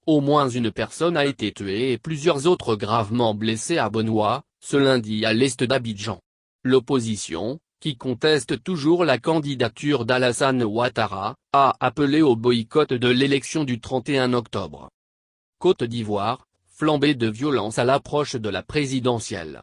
Au moins une personne a été tuée et plusieurs autres gravement blessés à Benoît, ce lundi à l'est d'Abidjan. L'opposition, qui conteste toujours la candidature d'Alassane Ouattara, a appelé au boycott de l'élection du 31 octobre. Côte d'Ivoire, flambée de violence à l'approche de la présidentielle.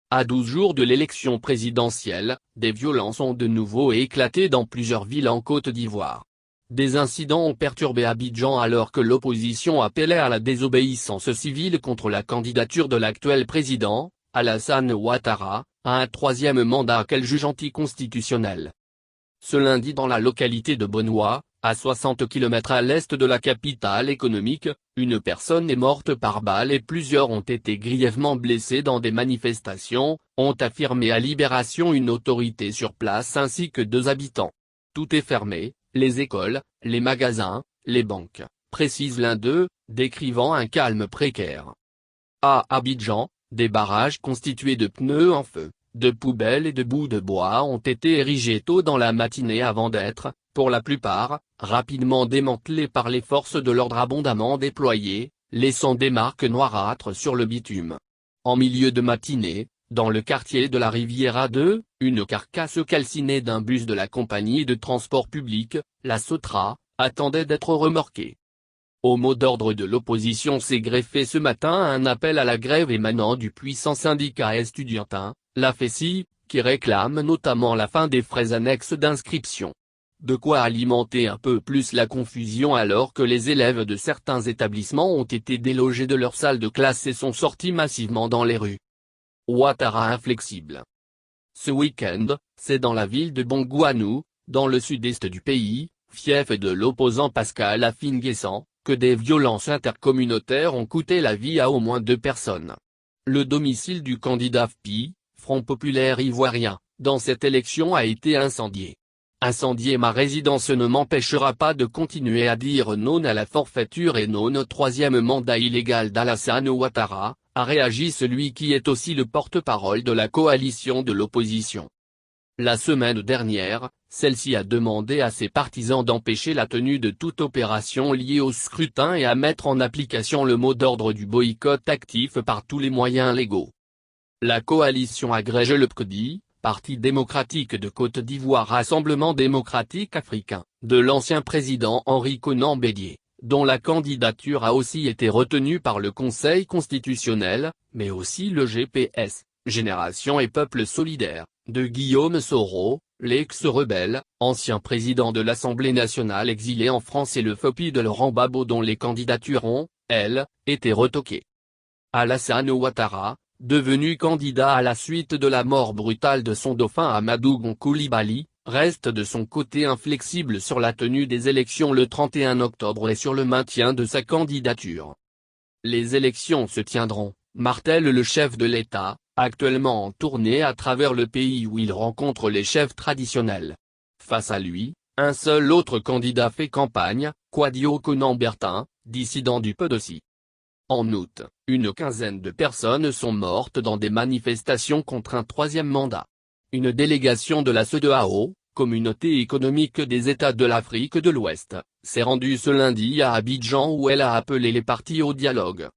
À 12 jours de l'élection présidentielle, des violences ont de nouveau éclaté dans plusieurs villes en Côte d'Ivoire. Des incidents ont perturbé Abidjan alors que l'opposition appelait à la désobéissance civile contre la candidature de l'actuel président, Alassane Ouattara, à un troisième mandat qu'elle juge anticonstitutionnel. Ce lundi dans la localité de Benoît, à 60 km à l'est de la capitale économique, une personne est morte par balle et plusieurs ont été grièvement blessés dans des manifestations, ont affirmé à Libération une autorité sur place ainsi que 2 habitants. Tout est fermé, les écoles, les magasins, les banques, précise l'un d'eux, décrivant un calme précaire. À Abidjan, des barrages constitués de pneus en feu, de poubelles et de bouts de bois ont été érigés tôt dans la matinée avant d'être, pour la plupart, rapidement démantelés par les forces de l'ordre abondamment déployées, laissant des marques noirâtres sur le bitume. En milieu de matinée, dans le quartier de la Riviera 2, une carcasse calcinée d'un bus de la compagnie de transport public, la Sotra, attendait d'être remorquée. Au mot d'ordre de l'opposition s'est greffé ce matin un appel à la grève émanant du puissant syndicat estudiantin, la FESI, qui réclame notamment la fin des frais annexes d'inscription. De quoi alimenter un peu plus la confusion alors que les élèves de certains établissements ont été délogés de leurs salles de classe et sont sortis massivement dans les rues. Ouattara inflexible. Ce week-end, c'est dans la ville de Bongouanou, dans le sud-est du pays, fief de l'opposant Pascal Affi-N'Guessan, que des violences intercommunautaires ont coûté la vie à au moins 2 personnes. Le domicile du candidat FPI, Front Populaire Ivoirien, dans cette élection a été incendié. Incendier ma résidence ne m'empêchera pas de continuer à dire non à la forfaiture et non au troisième mandat illégal d'Alassane Ouattara, a réagi celui qui est aussi le porte-parole de la coalition de l'opposition. La semaine dernière, celle-ci a demandé à ses partisans d'empêcher la tenue de toute opération liée au scrutin et à mettre en application le mot d'ordre du boycott actif par tous les moyens légaux. La coalition agrège le PCD, Parti démocratique de Côte d'Ivoire Rassemblement démocratique africain, de l'ancien président Henri Konan Bédié, dont la candidature a aussi été retenue par le Conseil constitutionnel, mais aussi le GPS, Génération et Peuple solidaire, de Guillaume Soro, l'ex-rebelle, ancien président de l'Assemblée nationale exilé en France et le FOPI de Laurent Gbagbo dont les candidatures ont, elles, été retoquées. Alassane Ouattara, devenu candidat à la suite de la mort brutale de son dauphin Amadou Gon Coulibaly, reste de son côté inflexible sur la tenue des élections le 31 octobre et sur le maintien de sa candidature. Les élections se tiendront, martèle le chef de l'État, actuellement en tournée à travers le pays où il rencontre les chefs traditionnels. Face à lui, un seul autre candidat fait campagne, Kouadio Konan Bertin, dissident du PDOCI. En août, une quinzaine de personnes sont mortes dans des manifestations contre un troisième mandat. Une délégation de la CEDEAO, Communauté économique des États de l'Afrique de l'Ouest, s'est rendue ce lundi à Abidjan où elle a appelé les partis au dialogue.